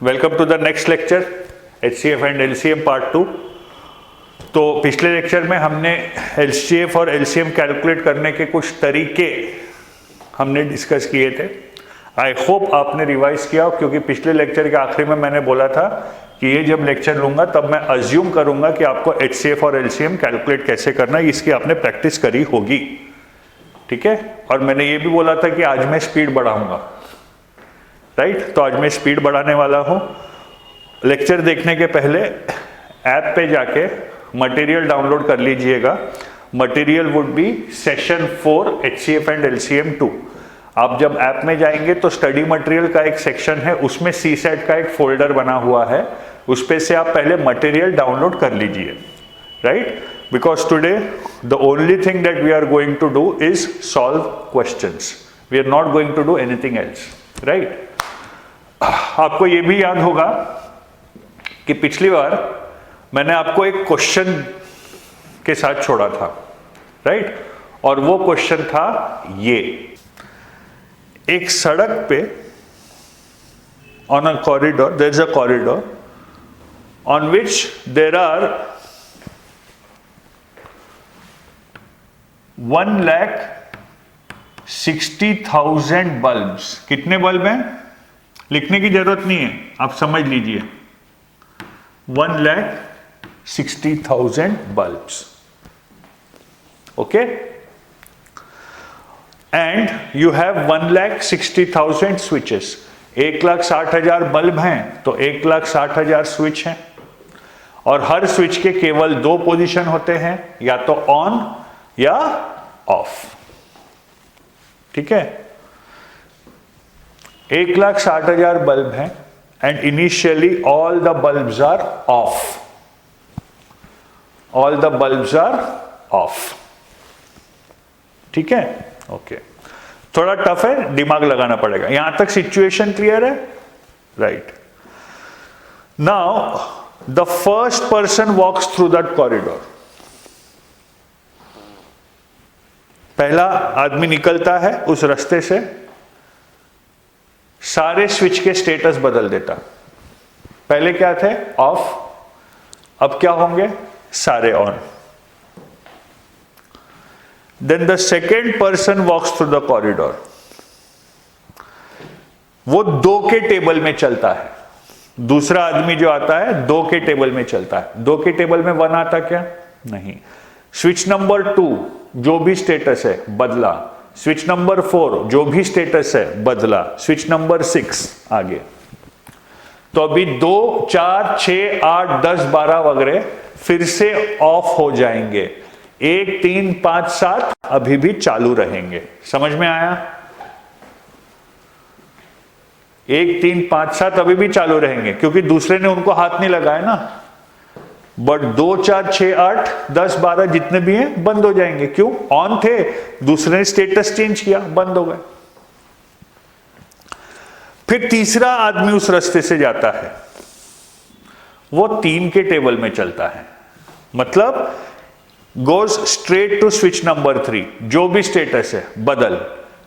Welcome to the next lecture HCF and LCM part 2। तो पिछले lecture में हमने HCF और LCM कैलकुलेट करने के कुछ तरीके हमने डिस्कस किए थे। आई होप आपने रिवाइज किया, क्योंकि पिछले लेक्चर के आखिरी में मैंने बोला था कि ये जब लेक्चर लूंगा तब मैं अज्यूम करूंगा कि आपको HCF और LCM कैलकुलेट कैसे करना है, इसकी आपने प्रैक्टिस करी होगी। ठीक है, और मैंने ये भी बोला था कि आज मैं स्पीड बढ़ाऊंगा, राइट। तो आज मैं स्पीड बढ़ाने वाला हूं। लेक्चर देखने के पहले ऐप पे जाके मटेरियल डाउनलोड कर लीजिएगा। Material would be session 4 HCF and LCM 2। आप जब ऐप में जाएंगे तो स्टडी मटेरियल का एक सेक्शन है, उसमें CSAT का एक फोल्डर बना हुआ है, उस पे से आप पहले मटेरियल डाउनलोड कर लीजिए, right. Because today the only thing that we are going to do is solve questions, we are not going to do anything else, right. आपको यह भी याद होगा कि पिछली बार मैंने आपको एक क्वेश्चन के साथ छोड़ा था, राइट। और वो क्वेश्चन था ये, एक सड़क पे on a corridor, there is a corridor on which there are 1,60,000 bulbs. कितने बल्ब हैं लिखने की जरूरत नहीं है, आप समझ लीजिए। 1,60,000 bulbs, okay. And you have 1,60,000 switches. 1,60,000 bulb हैं तो 1,60,000 स्विच हैं, और हर स्विच के केवल दो पोजीशन होते हैं, या तो ऑन या ऑफ। ठीक है, 1,60,000 बल्ब हैं and initially all the bulbs are off, all the bulbs are off. ठीक है, ओके। थोड़ा टफ है, दिमाग लगाना पड़ेगा। यहां तक सिचुएशन क्लियर है, right. Now the first person walks through that corridor. पहला आदमी निकलता है उस रास्ते से, सारे स्विच के स्टेटस बदल देता। पहले क्या थे? ऑफ, अब क्या होंगे? सारे on. Then the second person walks through the corridor. वो 2 के टेबल में चलता है। दूसरा आदमी जो आता है 2 के टेबल में चलता है। 2 के टेबल में 1 आता क्या? नहीं। स्विच नंबर 2 जो भी स्टेटस है बदला। स्विच नंबर 4 जो भी स्टेटस है बदला। स्विच नंबर 6 आगे। तो अभी 2, 4, 6, 8, 10, 12 वगैरह फिर से ऑफ हो जाएंगे। 1, 3, 5, 7 अभी भी चालू रहेंगे। समझ में आया? 1, 3, 5, 7 अभी भी चालू रहेंगे, क्योंकि दूसरे ने उनको हाथ नहीं लगाया ना। बट 2, 4, 6, 8, 10, 12 जितने भी हैं बंद हो जाएंगे। क्यों? ऑन थे, दूसरे ने स्टेटस चेंज किया, बंद हो गए। फिर तीसरा आदमी उस रास्ते से जाता है, वो 3 के टेबल में चलता है, मतलब goes straight to switch number 3 जो भी स्टेटस है बदल।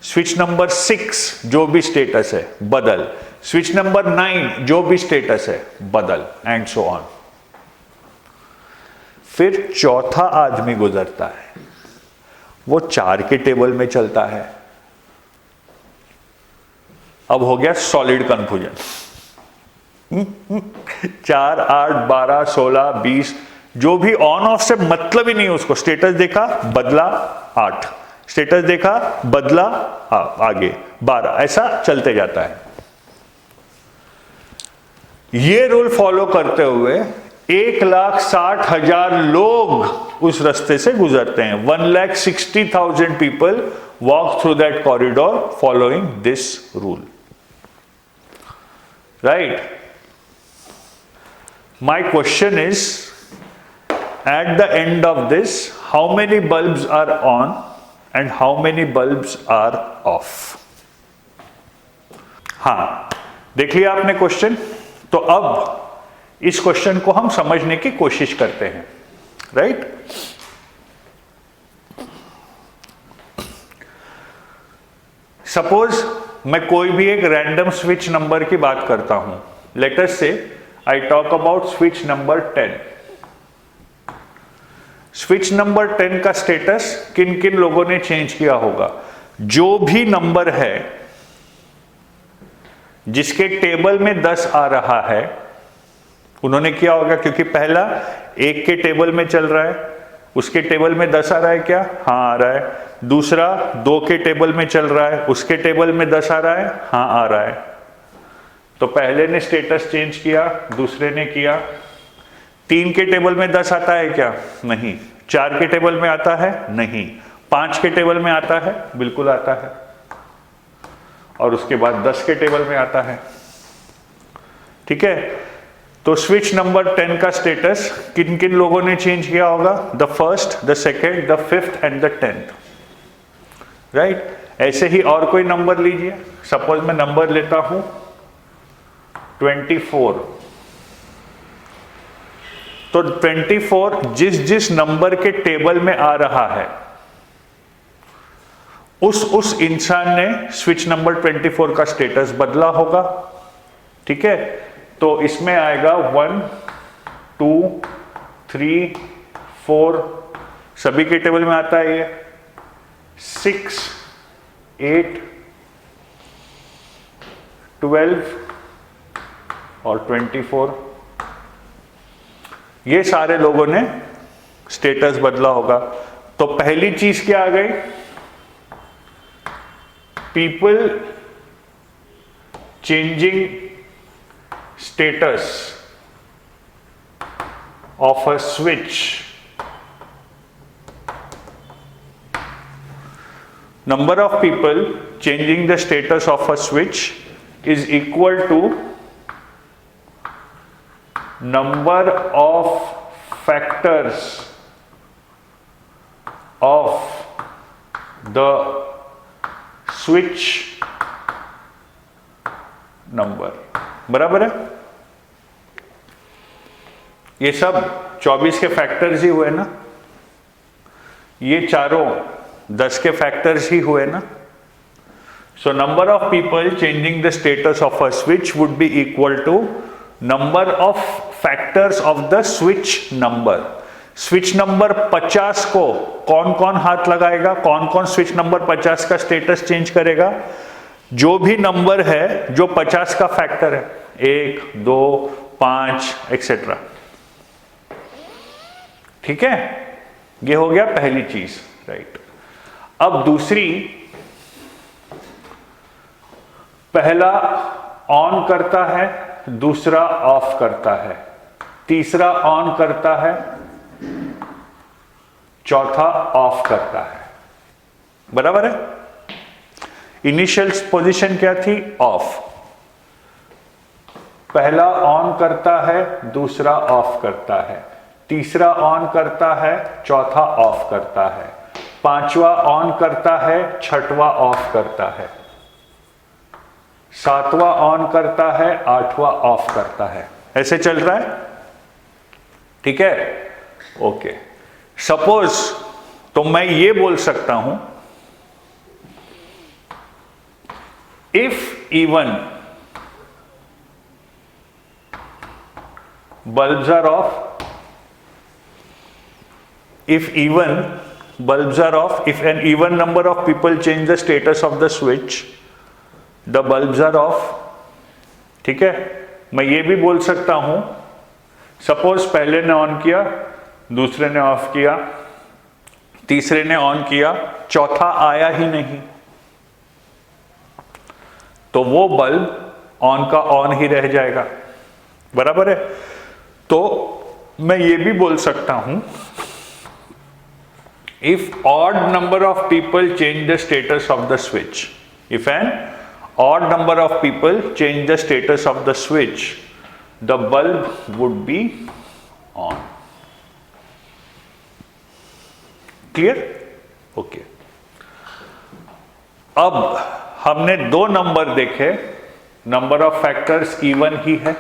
स्विच नंबर 6 जो भी स्टेटस है बदल। स्विच नंबर 9 जो भी स्टेटस है बदल, एंड सो ऑन। फिर चौथा आदमी गुजरता है, वो 4 के टेबल में चलता है। अब हो गया सॉलिड कंफ्यूजन। 4, 8, 12, 16, 20 जो भी ऑन ऑफ से मतलब ही नहीं, उसको स्टेटस देखा बदला 8, स्टेटस देखा बदला आगे 12, ऐसा चलते जाता है। ये रूल फॉलो करते हुए 1,60,000 लोग उस रास्ते से गुजरते हैं। 1,60,000 people walk through that corridor following this rule, right. My question is, at the end of this how many bulbs are on and how many bulbs are off? हां, देख लिया आपने क्वेश्चन। तो अब इस क्वेश्चन को हम समझने की कोशिश करते हैं, राइट। सपोज मैं कोई भी एक रैंडम स्विच नंबर की बात करता हूं, लेट अस से I talk about switch number 10। Switch number 10 का स्टेटस किन किन लोगों ने चेंज किया होगा? जो भी नंबर है जिसके टेबल में 10 आ रहा है उन्होंने किया होगा, क्योंकि पहला 1 के टेबल में चल रहा है, उसके टेबल में 10 आ रहा है क्या? हाँ आ रहा है। दूसरा 2 के टेबल में चल रहा है, उसके टेबल में 10 आ रहा है, हाँ आ रहा है। तो पहले ने स्टेटस चेंज किया, दूसरे ने किया। 3 के टेबल में 10 आता है क्या? नहीं। 4 के टेबल में आता है? नहीं। 5 के टेबल में आता है? बिल्कुल आता है। और उसके बाद 10 के टेबल में आता है। ठीक है, तो स्विच नंबर 10 का स्टेटस किन किन लोगों ने चेंज किया होगा? The first, the second, the fifth and the 10th, right. ऐसे ही और कोई नंबर लीजिए। सपोज मैं नंबर लेता हूं 24। तो 24 जिस जिस नंबर के टेबल में आ रहा है उस इंसान ने स्विच नंबर 24 का स्टेटस बदला होगा। ठीक है, तो इसमें आएगा 1 2 3 4, सभी के टेबल में आता है ये। 6 8 12 और 24, ये सारे लोगों ने स्टेटस बदला होगा। तो पहली चीज क्या आ गई? People changing status of a switch, number of people changing the status of a switch is equal to number of factors of the switch number। बराबर है? ये सब 24 के फैक्टर्स ही हुए ना, ये चारों 10 के फैक्टर्स ही हुए ना। So number of people changing the status of a switch would be equal to number of factors of the switch number. Switch number 50 को कौन कौन हाथ लगाएगा? कौन कौन स्विच नंबर 50 का स्टेटस चेंज करेगा? जो भी नंबर है जो 50 का फैक्टर है, 1 2 5 एक्सेट्रा। ठीक है, ये हो गया पहली चीज, राइट। अब दूसरी, पहला ऑन करता है, दूसरा ऑफ करता है, तीसरा ऑन करता है, चौथा ऑफ करता है। बराबर है? इनिशियल पोजीशन क्या थी? ऑफ। पहला ऑन करता है, दूसरा ऑफ करता है, तीसरा ऑन करता है, चौथा ऑफ करता है, पांचवा ऑन करता है, छठवां ऑफ करता है, सातवां ऑन करता है, आठवां ऑफ करता है। ऐसे चल रहा है। ठीक है, ओके। सपोज तो मैं ये बोल सकता हूं, if even bulbs are off, if even bulbs are off, if an even number of people change the status of the switch, the bulbs are off। ठीक है, मैं ये भी बोल सकता हूं, सपोज पहले ने ऑन किया, दूसरे ने ऑफ किया, तीसरे ने ऑन किया, चौथा आया ही नहीं, तो वो बल्ब ऑन का ऑन ही रह जाएगा। बराबर है? तो मैं ये भी बोल सकता हूं, if odd number of people change the status of the switch, if an odd number of people change the status of the switch, the bulb would be on. Clear? Okay. अब हमने दो नंबर देखे, number of factors even ही है,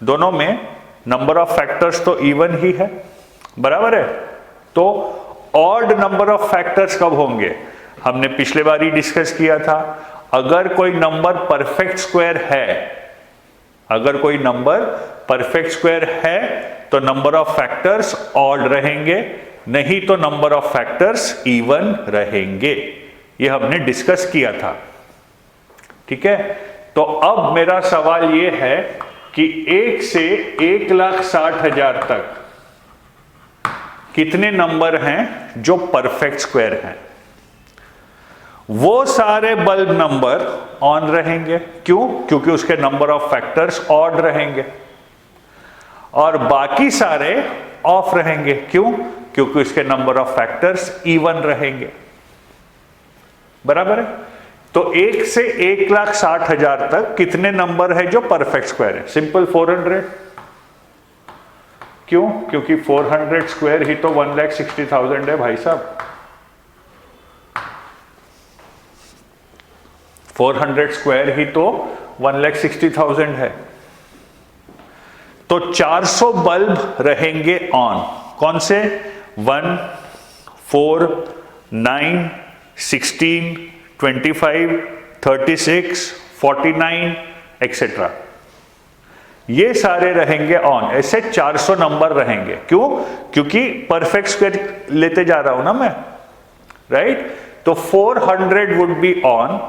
दोनों में number of factors तो even ही है। बराबर है? तो ऑड नंबर ऑफ फैक्टर्स कब होंगे? हमने पिछले बार ही डिस्कस किया था, अगर कोई नंबर परफेक्ट स्क्वायर है अगर कोई नंबर परफेक्ट स्क्वायर है तो नंबर ऑफ फैक्टर्स ऑड रहेंगे, नहीं तो नंबर ऑफ फैक्टर्स इवन रहेंगे। ये हमने डिस्कस किया था, ठीक है। तो अब मेरा सवाल ये है कि 1 से 1,60,000 तक कितने नंबर हैं जो परफेक्ट स्क्वायर हैं? वो सारे बल्ब नंबर ऑन रहेंगे, क्यों? क्योंकि उसके नंबर ऑफ फैक्टर्स ऑड रहेंगे, और बाकी सारे ऑफ रहेंगे, क्यों? क्योंकि उसके नंबर ऑफ फैक्टर्स इवन रहेंगे। बराबर है? तो 1 से 1,60,000 तक कितने नंबर है जो परफेक्ट स्क्वायर है? सिंपल 400। क्यों? क्योंकि 400 स्क्वायर ही तो 1,60,000 है भाई साहब। 400 स्क्वायर ही तो 1,60,000 है। तो 400 बल्ब रहेंगे ऑन। कौन से? 1, 4, 9, 16, 25, 36, 49 एक्सेट्रा, ये सारे रहेंगे ऑन। ऐसे 400 नंबर रहेंगे। क्यों? क्योंकि परफेक्ट स्क्वायर लेते जा रहा हूं ना मैं, राइट? तो 400 would be on,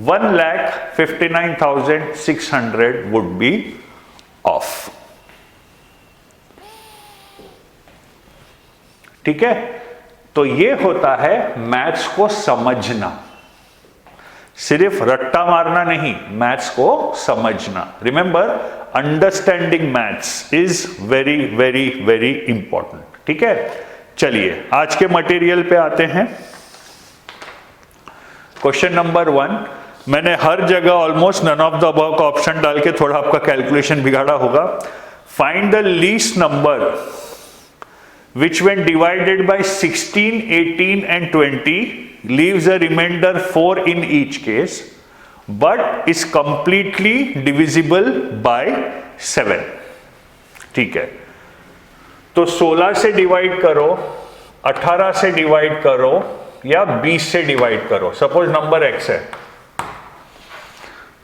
1,59,600 would be of. ठीक है? तो ये होता है मैथ्स को समझना, सिर्फ रट्टा मारना नहीं, मैथ्स को समझना। Remember, understanding maths is very very very important. ठीक है, चलिए आज के मटेरियल पे आते हैं। क्वेश्चन नंबर 1, मैंने हर जगह almost none of the above का ऑप्शन डाल के थोड़ा आपका कैलकुलेशन बिगाड़ा होगा। Find the least number which when divided by 16, 18 and 20 leaves a remainder 4 in each case but is completely divisible by 7। ठीक है, तो 16 से डिवाइड करो, 18 से डिवाइड करो या 20 से डिवाइड करो। सपोज नंबर x है,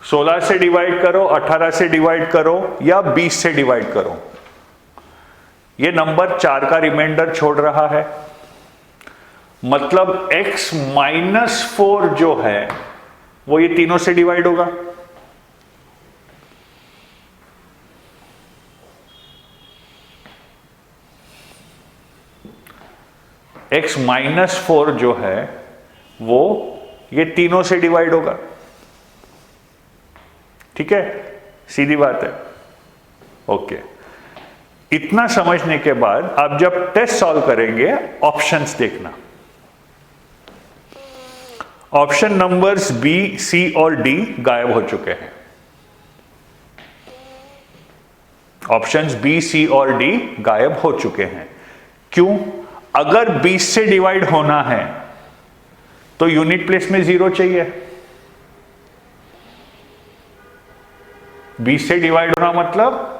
16 से डिवाइड करो, 18 से डिवाइड करो या 20 से डिवाइड करो, ये नंबर 4 का रिमाइंडर छोड़ रहा है। मतलब x -4 जो है वो ये तीनों से डिवाइड होगा। x -4 जो है वो ये तीनों से डिवाइड होगा। ठीक है, सीधी बात है। ओके, इतना समझने के बाद आप जब टेस्ट सॉल्व करेंगे, ऑप्शंस देखना। ऑप्शन नंबर्स बी, सी और डी गायब हो चुके हैं। ऑप्शंस बी, सी और डी गायब हो चुके हैं। क्यों? अगर 20 से डिवाइड होना है तो यूनिट प्लेस में 0 चाहिए। 20 से डिवाइड होना मतलब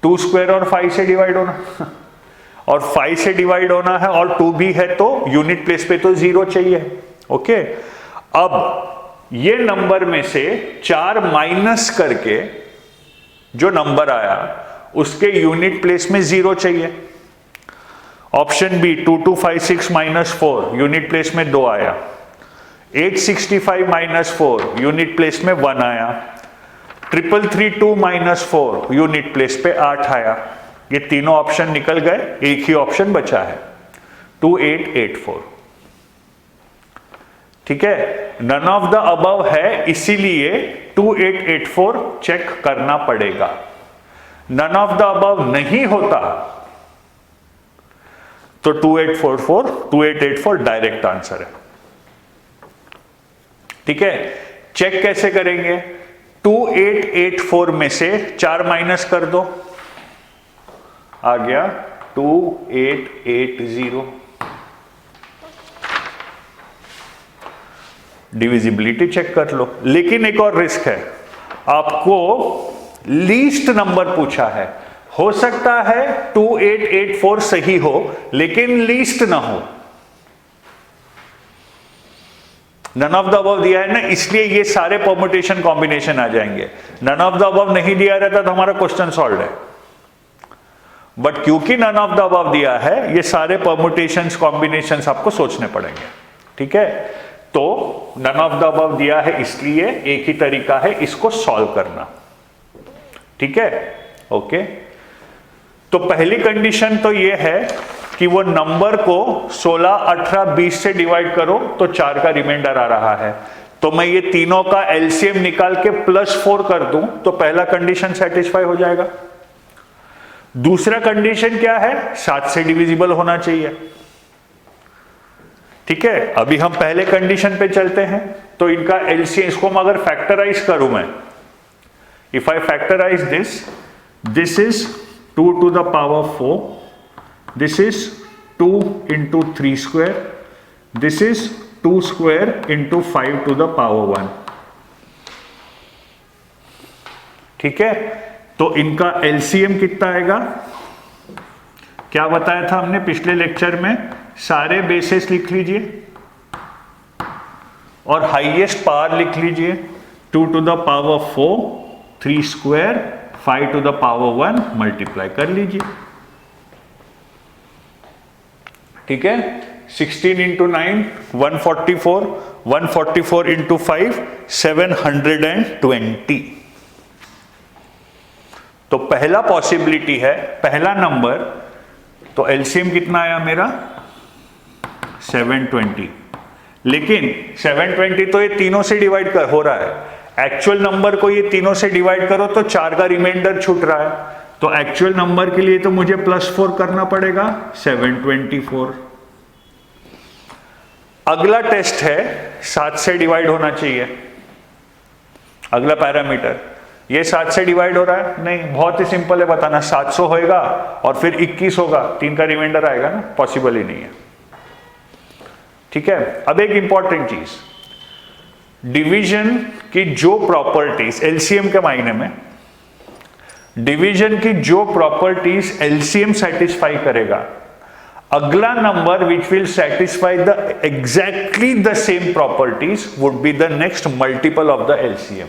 2 स्क्वायर और 5 से डिवाइड होना और 5 से डिवाइड होना है और 2 भी है तो यूनिट प्लेस पे तो 0 चाहिए। ओके, अब ये नंबर में से 4 माइनस करके जो नंबर आया उसके यूनिट प्लेस में 0 चाहिए। ऑप्शन बी 2256 -4 यूनिट प्लेस में 2 आया, 865 -4 यूनिट प्लेस में 1 आया, 3332 -4 यूनिट प्लेस पे 8 आया। ये तीनों ऑप्शन निकल गए, एक ही ऑप्शन बचा है 2884। ठीक है, नन ऑफ द अबव है, इसीलिए 2884 चेक करना पड़ेगा। नन ऑफ द अबव नहीं होता तो 2884 डायरेक्ट आंसर है। ठीक है, चेक कैसे करेंगे? 2884 में से 4 माइनस कर दो, आ गया 2880। डिविजिबिलिटी चेक कर लो। लेकिन एक और रिस्क है, आपको लीस्ट नंबर पूछा है। हो सकता है 2884 सही हो लेकिन लीस्ट ना हो। नन ऑफ द अबव दिया है ना, इसलिए ये सारे परम्यूटेशन कॉम्बिनेशन आ जाएंगे। नन ऑफ द अबव नहीं दिया रहता तो हमारा क्वेश्चन सॉल्व है, बट क्योंकि नन ऑफ द अबव दिया है, ये सारे परम्यूटेशंस कॉम्बिनेशंस आपको सोचने पड़ेंगे। ठीक है, तो नन ऑफ द अबव दिया है इसलिए एक ही तरीका है इसको सॉल्व करना। ठीक है, ओके। तो पहली कंडीशन तो ये है कि वो नंबर को 16, 18, 20 से डिवाइड करो तो 4 का रिमाइंडर आ रहा है। तो मैं ये तीनों का एलसीएम निकाल के +4 कर दूं तो पहला कंडीशन सेटिस्फाई हो जाएगा। दूसरा कंडीशन क्या है, 7 से डिविजिबल होना चाहिए। ठीक है, अभी हम पहले कंडीशन पे चलते हैं। तो इनका एलसीएम, इसको मैं अगर फैक्टराइज करूं मैं, if I factorize this is 2 to the power 4, this is 2 into 3 square, this is 2 square into 5 to the power 1। ठीक है, तो इनका एलसीएम कितना आएगा, क्या बताया था हमने पिछले लेक्चर में, सारे बेसिस लिख लीजिए और हाईएस्ट पावर लिख लीजिए, 2 to the power 4, 3 square, 5 to the power 1 multiply कर लीजिए। ठीक है, 16 into 9 144, 144 into 5 720। तो पहला पॉसिबिलिटी है, पहला नंबर, तो एलसीएम कितना आया मेरा 720। लेकिन 720 तो ये तीनों से डिवाइड हो रहा है, एक्चुअल नंबर को ये तीनों से डिवाइड करो तो 4 का रिमाइंडर छूट रहा है, तो एक्चुअल नंबर के लिए तो मुझे +4 करना पड़ेगा, 724। अगला टेस्ट है 7 से डिवाइड होना चाहिए, अगला पैरामीटर। ये 7 से डिवाइड हो रहा है नहीं, बहुत ही सिंपल है बताना, 700 होएगा और फिर 21 होगा, 3 का रिमाइंडर आएगा ना, पॉसिबल ही नहीं है। ठीक है, अब एक इंपॉर्टेंट चीज, डिवीजन की जो प्रॉपर्टीज, एलसीएम के मायने में डिवीजन की जो प्रॉपर्टीज एलसीएम सेटिस्फाई करेगा, अगला number which will satisfy the exactly the same properties would be the next multiple of the LCM.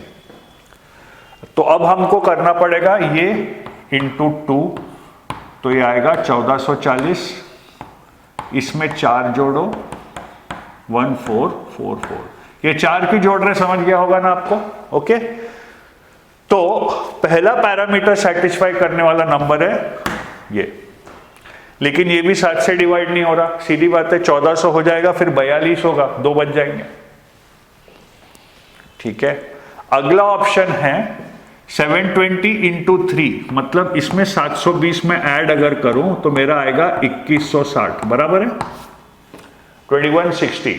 तो अब हमको करना पड़ेगा ये इंटू 2, तो ये आएगा 1440, इसमें 4 जोड़ो 1444, ये 4 की जोड़ रहे, समझ गया होगा ना आपको। ओके, तो पहला पैरामीटर सेटिस्फाई करने वाला नंबर है ये, लेकिन ये भी 7 से डिवाइड नहीं हो रहा, सीधी बात है 1400 हो जाएगा, फिर 42 होगा, 2 बच जाएंगे। ठीक है, अगला ऑप्शन है 720 into 3, मतलब इसमें 720 में ऐड अगर करूं तो मेरा आएगा 2160, बराबर है 2160।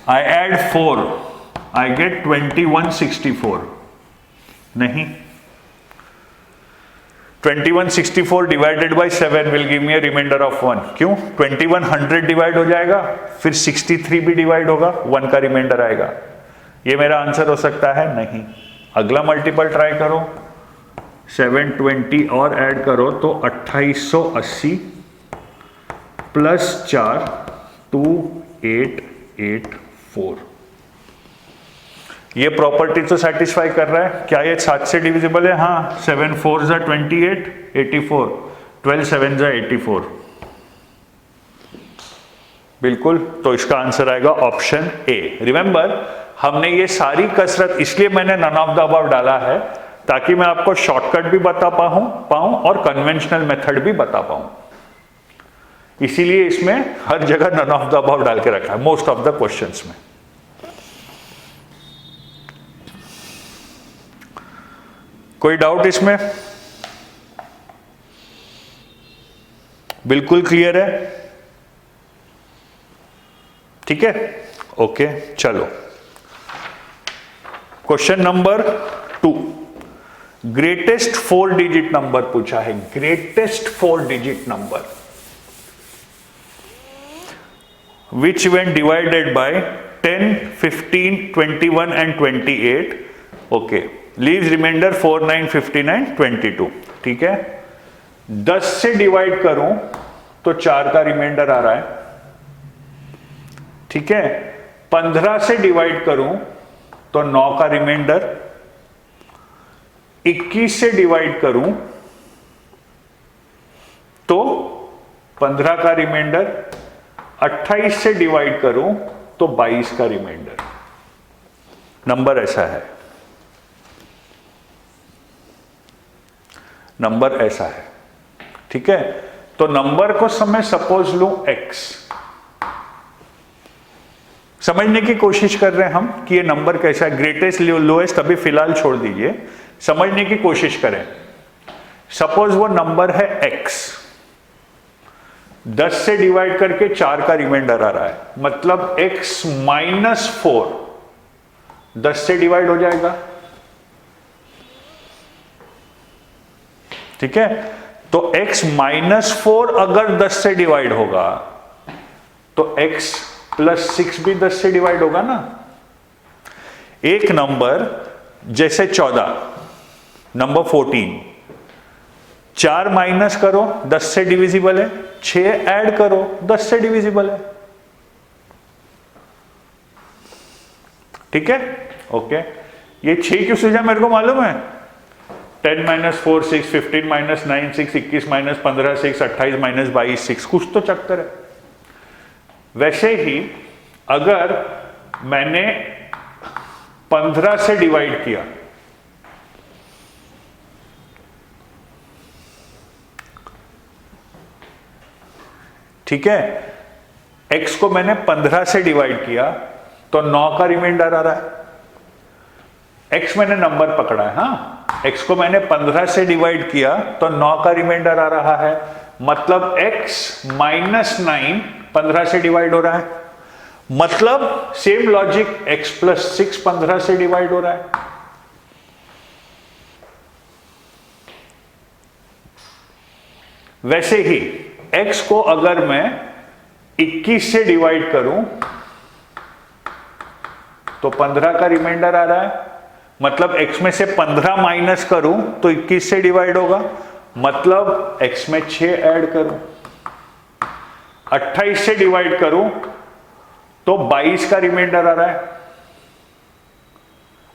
I add 4, I get 2164। नहीं, 2164 divided by 7 will give me a remainder of 1। क्यों, 2100 डिवाइड हो जाएगा, फिर 63 भी डिवाइड होगा, 1 का रिमाइंडर आएगा। ये मेरा आंसर हो सकता है नहीं। अगला मल्टीपल ट्राई करो, 720 और ऐड करो तो 2880 + 4 2884। ये प्रॉपर्टी तो सेटिस्फाई कर रहा है। क्या ये 7 से डिविजिबल है? हाँ, 7 4 ज़ा 28, 84, 12 7 ज़ा 84, बिल्कुल। तो इसका आंसर आएगा ऑप्शन ए। रिमेंबर, हमने ये सारी कसरत, इसलिए मैंने नन ऑफ द अबव डाला है ताकि मैं आपको शॉर्टकट भी बता पाऊं और कन्वेंशनल मेथड भी बता पाऊं। इसीलिए इसमें हर जगह नन ऑफ द अबव डाल के रखा है, मोस्ट ऑफ द क्वेश्चंस में। कोई डाउट इसमें? बिल्कुल क्लियर है? ठीक है, ओके। चलो, question number 2, greatest 4 digit number पूछा है। Greatest 4 digit number which when divided by 10, 15, 21 and 28, okay, leaves remainder 4, 9, 59, 22। ठीक है, 10 से डिवाइड करूं तो 4 का रिमाइंडर आ रहा है। ठीक है, 15 से डिवाइड करूं तो 9 का रिमाइंडर, 21 से डिवाइड करूं तो 15 का रिमाइंडर, 28 से डिवाइड करूं तो 22 का रिमाइंडर। नंबर ऐसा है, नंबर ऐसा है, ठीक है। तो नंबर को मैं सपोज लूं x, समझने की कोशिश कर रहे हैं हम कि ये नंबर कैसा है, ग्रेटेस्ट लोएस्ट अभी फिलहाल छोड़ दीजिए, समझने की कोशिश करें। सपोज वो नंबर है x, 10 से डिवाइड करके 4 का रिमाइंडर आ रहा है, मतलब x माइनस 4 10 से डिवाइड हो जाएगा, ठीक है। तो x माइनस 4 अगर 10 से डिवाइड होगा तो x प्लस 6 भी 10 से डिवाइड होगा ना। एक नंबर जैसे 14, नंबर 14, 4 माइनस करो 10 से डिविजिबल है, 6 ऐड करो 10 से डिविजिबल है, ठीक है। ओके, ये 6 क्यों सूझा मेरे को मालूम है। 10 माइनस 4 6, 15 माइनस 9 6, 21 माइनस 15 6, 28 माइनस 22 6, कुछ तो चक्कर है। वैसे ही अगर मैंने 15 से डिवाइड किया, ठीक है, x को मैंने 15 से डिवाइड किया तो 9 का रिमाइंडर आ रहा है। x मैंने नंबर पकड़ा है, हाँ, x को मैंने 15 से डिवाइड किया तो 9 का रिमाइंडर आ रहा है, मतलब x माइनस 9 15 से डिवाइड हो रहा है, मतलब सेम लॉजिक x प्लस 6 15 से डिवाइड हो रहा है। वैसे ही x को अगर मैं 21 से डिवाइड करूं तो 15 का रिमाइंडर आ रहा है, मतलब x में से 15 माइनस करूं तो 21 से डिवाइड होगा, मतलब x में 6 ऐड करूं, 28 से डिवाइड करूं तो 22 का रिमाइंडर आ रहा है,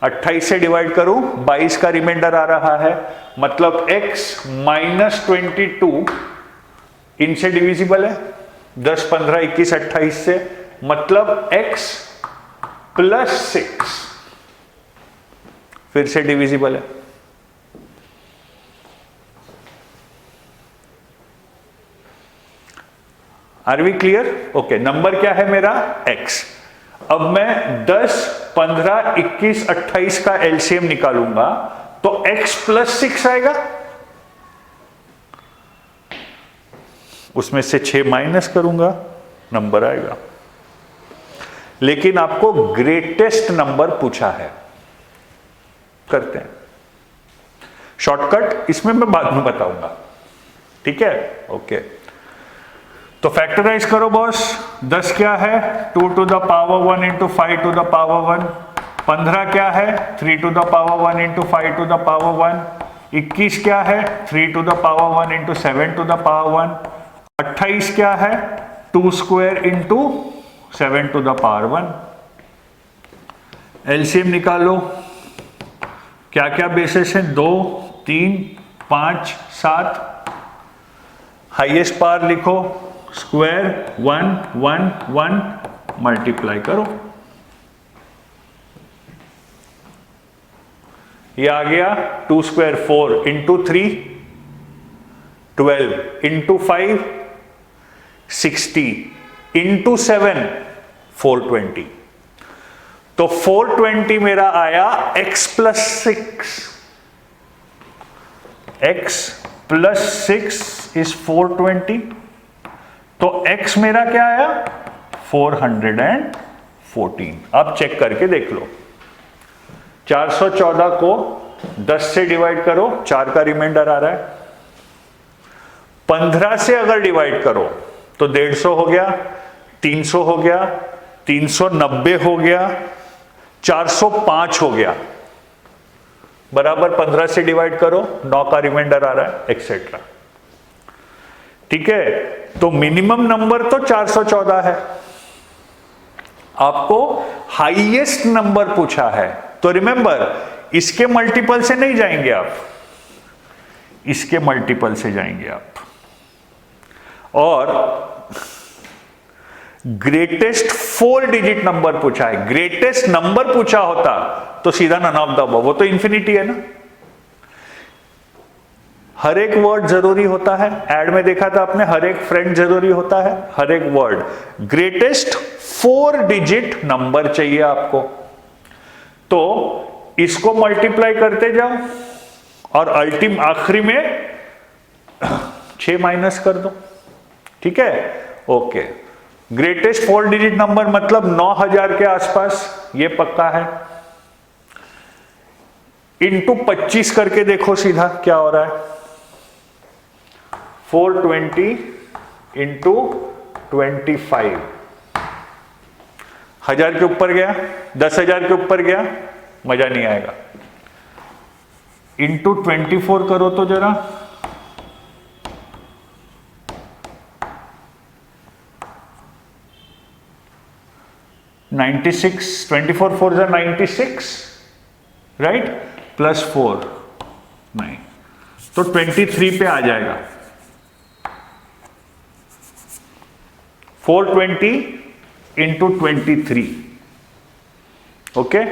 28 से डिवाइड करूं 22 का रिमाइंडर आ रहा है, मतलब x माइनस 22 इनसे डिविजिबल है, 10 15 21 28 से, मतलब x प्लस 6 फिर से डिविजिबल है। Are we clear? Okay, number क्या है मेरा x। अब मैं 10 15 21 28 का एलसीएम निकालूंगा तो x प्लस 6 आएगा, उसमें से 6 माइनस करूंगा, नंबर आएगा। लेकिन आपको ग्रेटेस्ट नंबर पूछा है, करते हैं शॉर्टकट, इसमें मैं बाद में बताऊंगा, ठीक है। ओके, तो फैक्टराइज करो बॉस। 10 क्या है, 2 to the power 1 into 5 to the power 1। 15 क्या है, 3 to the power 1 into 5 to the power 1। 21 क्या है, 3 to the power 1 into 7 to the power 1। 28 क्या है, 2 square into 7 to the power 1। LCM निकालो, क्या क्या बेसिस है, 2 3 5 7। हाईएस्ट पावर लिखो, स्क्वायर 1 1 1, मल्टीप्लाई करो, ये आ गया 2 स्क्वायर 4 इंटू 3 12 इंटू 5 60 इंटू 7 420। तो 420 मेरा आया x plus 6, x plus 6 is 420। तो x मेरा क्या आया, 414। अब चेक करके देख लो, 414 को 10 से डिवाइड करो, 4 का रिमाइंडर आ रहा है। 15 से अगर डिवाइड करो तो 150 हो गया, 300 हो गया, 390 हो गया, 405 हो गया, बराबर 15 से डिवाइड करो, 9 का रिमाइंडर आ रहा है, एक्सेट्रा। ठीक है, तो मिनिमम नंबर तो 414 है, आपको हाईएस्ट नंबर पूछा है, तो रिमेंबर इसके मल्टीपल से नहीं जाएंगे आप, इसके मल्टीपल से जाएंगे आप। और ग्रेटेस्ट 4 डिजिट नंबर पूछा है, ग्रेटेस्ट नंबर पूछा होता तो सीधा नन ऑफ द अबव, वो तो इंफिनिटी है ना। हर एक वर्ड जरूरी होता है, एड में देखा था आपने, हर एक फ्रेंड जरूरी होता है, हर एक वर्ड। ग्रेटेस्ट 4 डिजिट नंबर चाहिए आपको, तो इसको मल्टीप्लाई करते जाओ और अल्टीम आखिरी में 6 माइनस कर दो, ठीक है, ओके। ग्रेटेस्ट 4 डिजिट नंबर मतलब 9000 के आसपास, ये पक्का है। इंटू 25 करके देखो सीधा क्या हो रहा है, 420 इंटू 25, 1000 के ऊपर गया, 10,000 के ऊपर गया, मजा नहीं आएगा। इंटू 24 करो तो जरा, 96, 24 4 जा 96, राइट, प्लस 4 9, तो 23 पे आ जाएगा। 420 इंटू 23, ओके,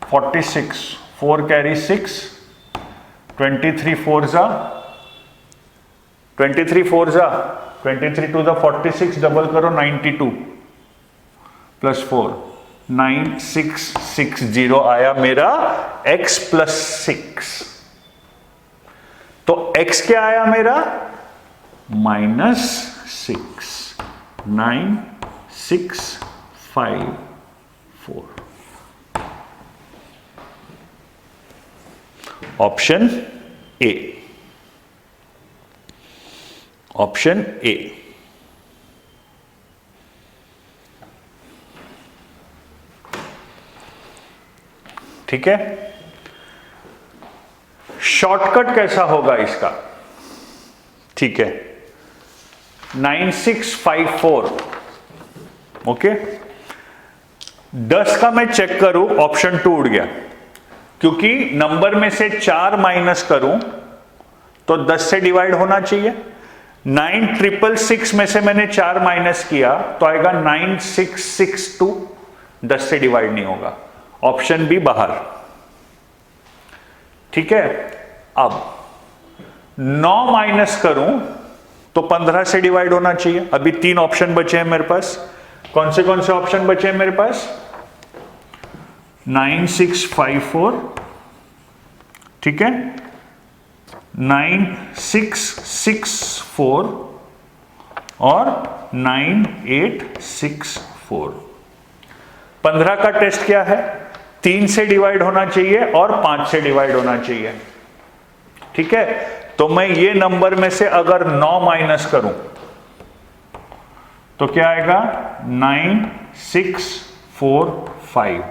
46, 4 कैरी 6, 23 4 जा 23 4 जा 23 टू द 46, डबल करो 92 प्लस 4, 9660 आया मेरा x प्लस 6। तो x क्या आया मेरा, -6, 9 6 5 4, ऑप्शन ए, ऑप्शन ए। ठीक है, शॉर्टकट कैसा होगा इसका, ठीक है, 9654, ओके। 10 का मैं चेक करूं, ऑप्शन 2 उड़ गया, क्योंकि नंबर में से 4 माइनस करूं तो 10 से डिवाइड होना चाहिए। 9666 में से मैंने 4 माइनस किया तो आएगा 9662, 10 से डिवाइड नहीं होगा, ऑप्शन बी बाहर, ठीक है। अब 9 माइनस करूं तो 15 से डिवाइड होना चाहिए। अभी 3 ऑप्शन बचे हैं मेरे पास, कौन से ऑप्शन बचे हैं मेरे पास, 9654, ठीक है, 9664 और 9864। 15 का टेस्ट क्या है, 3 से डिवाइड होना चाहिए और 5 से डिवाइड होना चाहिए, ठीक है। तो मैं ये नंबर में से अगर 9 माइनस करूं तो क्या आएगा, 9645,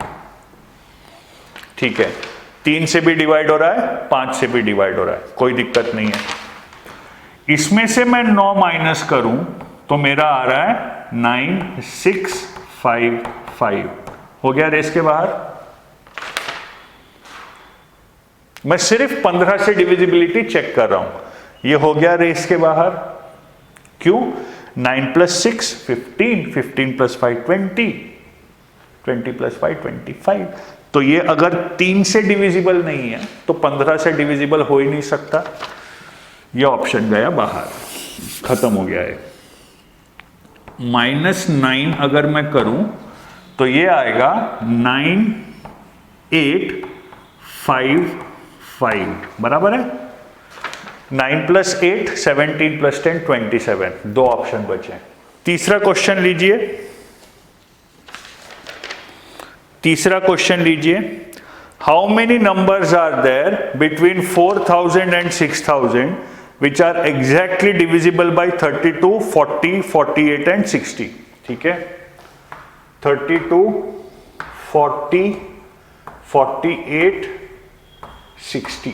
ठीक है। 3 से भी डिवाइड हो रहा है, 5 से भी डिवाइड हो रहा है, कोई दिक्कत नहीं है। इसमें से मैं 9 माइनस करूं तो मेरा आ रहा है 9655, हो गया रेस के बाहर। मैं सिर्फ 15 से डिविजिबिलिटी चेक कर रहा हूं, ये हो गया रेस के बाहर। क्यों, 9 प्लस 6 15, 15 प्लस 5 20, 20 प्लस 5 25। तो ये अगर 3 से डिविजिबल नहीं है तो 15 से डिविजिबल हो ही नहीं सकता, ये ऑप्शन गया बाहर, खत्म हो गया है। -9 अगर मैं करूं तो ये आएगा 9855, बराबर है। 9 प्लस 8 17 प्लस 10 27, 2 ऑप्शन बचे। तीसरा क्वेश्चन लीजिए, तीसरा क्वेश्चन लीजिए, how many numbers are there between 4000 and 6000 which are exactly divisible by 32 40 48 and 60, ठीक है। 32 40 48 60,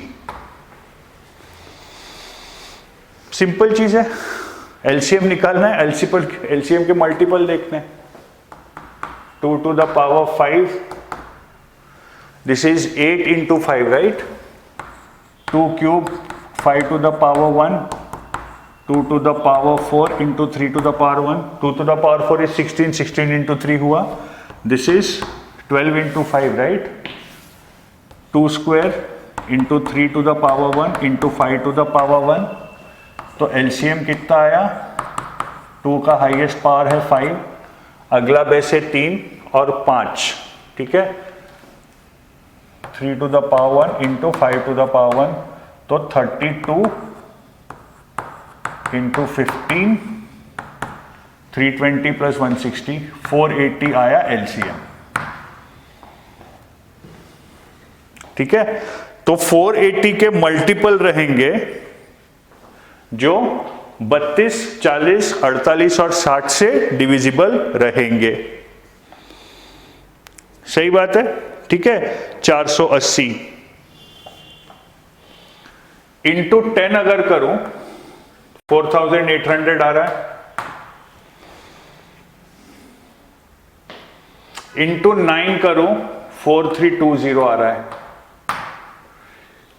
सिंपल चीज है, एलसीएम निकालना है, एलसीएम के मल्टीपल देखने हैं। 2 to the power 5, this is 8 into 5, right? 2 cube 5 to the power 1, 2 to the power 4 into 3 to the power 1, 2 to the power 4 is 16, 16 into 3 हुआ, this is 12 into 5, right? 2 square into 3 to the power 1 into 5 to the power 1, तो LCM कितना आया? 2 का highest power है 5, अगला base है 3 और 5, ठीक है? 3 to the power 1 into 5 to the power 1, तो 32 into 15, 320 plus 160, 480 आया LCM, ठीक है? तो 480 के मल्टीपल रहेंगे जो 32, 40, 48 और 60 से डिविजिबल रहेंगे, सही बात है, ठीक है? 480 इंटू 10 अगर करूं 4800 आ रहा है, इंटू 9 करूं 4320 आ रहा है,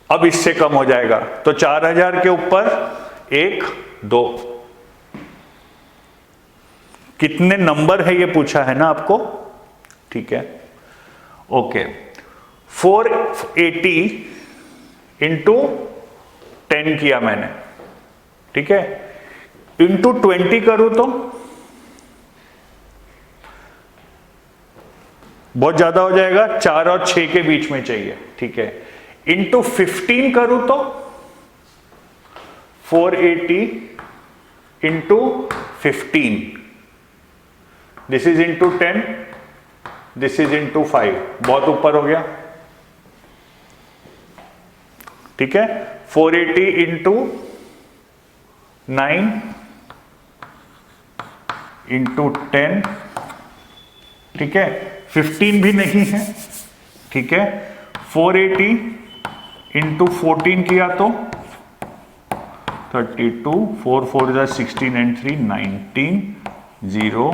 अब इससे कम हो जाएगा, तो 4000 के ऊपर 1 2, कितने नंबर है ये पूछा है ना आपको, ठीक है? ओके, 480 इंटू 10 किया मैंने, ठीक है? इंटू 20 करूं तो बहुत ज्यादा हो जाएगा, 4 और 6 के बीच में चाहिए, ठीक है? इंटू 15 करूं तो 480 into 15, this is into 10, this is into 5, बहुत ऊपर हो गया, ठीक है? 480 इंटू 9 इंटू 10, ठीक है? 15 भी नहीं है, ठीक है? 480 इंटू 14 किया तो 32, 4 4 is 16 and 3 19, 0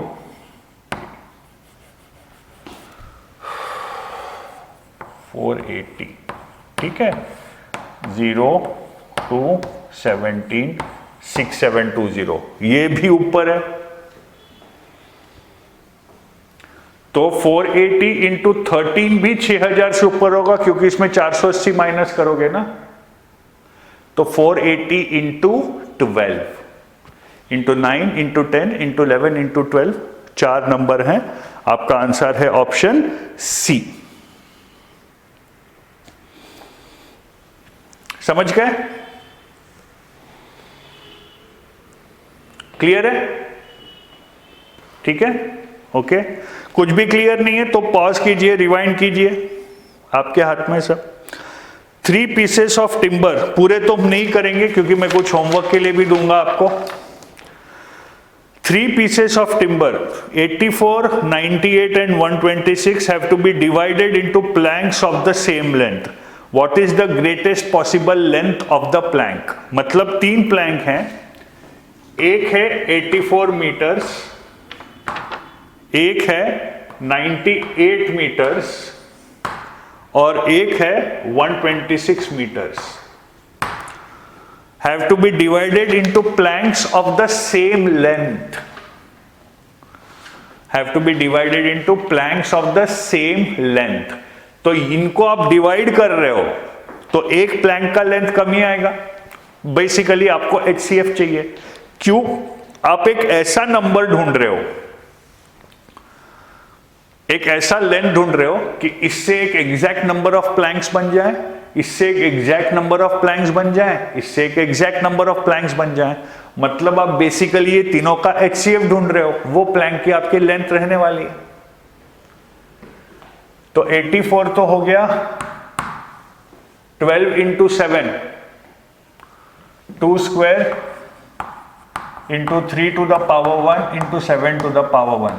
480, ठीक है? 0 2 17 6720, ये भी ऊपर है, तो 480 इंटू 13 भी 6000 से ऊपर होगा, क्योंकि इसमें 480 माइनस करोगे ना, तो 480 into 12 into 9 into 10 into 11 into 12, 4 number हैं, आपका आंसर है ऑप्शन सी। समझ गए? क्लियर है? ठीक है, ओके। कुछ भी क्लियर नहीं है तो पॉज कीजिए, रिवाइंड कीजिए, आपके हाथ में सब। 3 पीसेस ऑफ टिम्बर, पूरे तो हम नहीं करेंगे क्योंकि मैं कुछ होमवर्क के लिए भी दूंगा आपको। 3 pieces of timber 84, 98 and 126 have to be divided into planks of the same length. What is the greatest possible length of the plank? मतलब 3 प्लैंक हैं, एक है 84 मीटर्स, एक है 98 मीटर्स और एक है 126 metres. Have to be divided into planks of the same length. Have to be divided into planks of the same length. तो इनको आप डिवाइड कर रहे हो तो एक प्लैंक का लेंथ कम ही आएगा। बेसिकली आपको HCF चाहिए। क्यों? आप एक ऐसा नंबर ढूंढ रहे हो, एक ऐसा लेंथ ढूंढ रहे हो कि इससे एक एग्जैक्ट नंबर ऑफ प्लैंक्स बन जाए, इससे एक एग्जैक्ट नंबर ऑफ प्लैंक्स बन जाए, इससे एक एग्जैक्ट नंबर ऑफ प्लैंक्स बन जाए। मतलब आप बेसिकली ये तीनों का HCF ढूंढ रहे हो, वो प्लैंक की आपकी लेंथ रहने वाली है। तो 84 तो हो गया 12 into 7, 2 square into 3 to the power 1 into 7 to the power 1।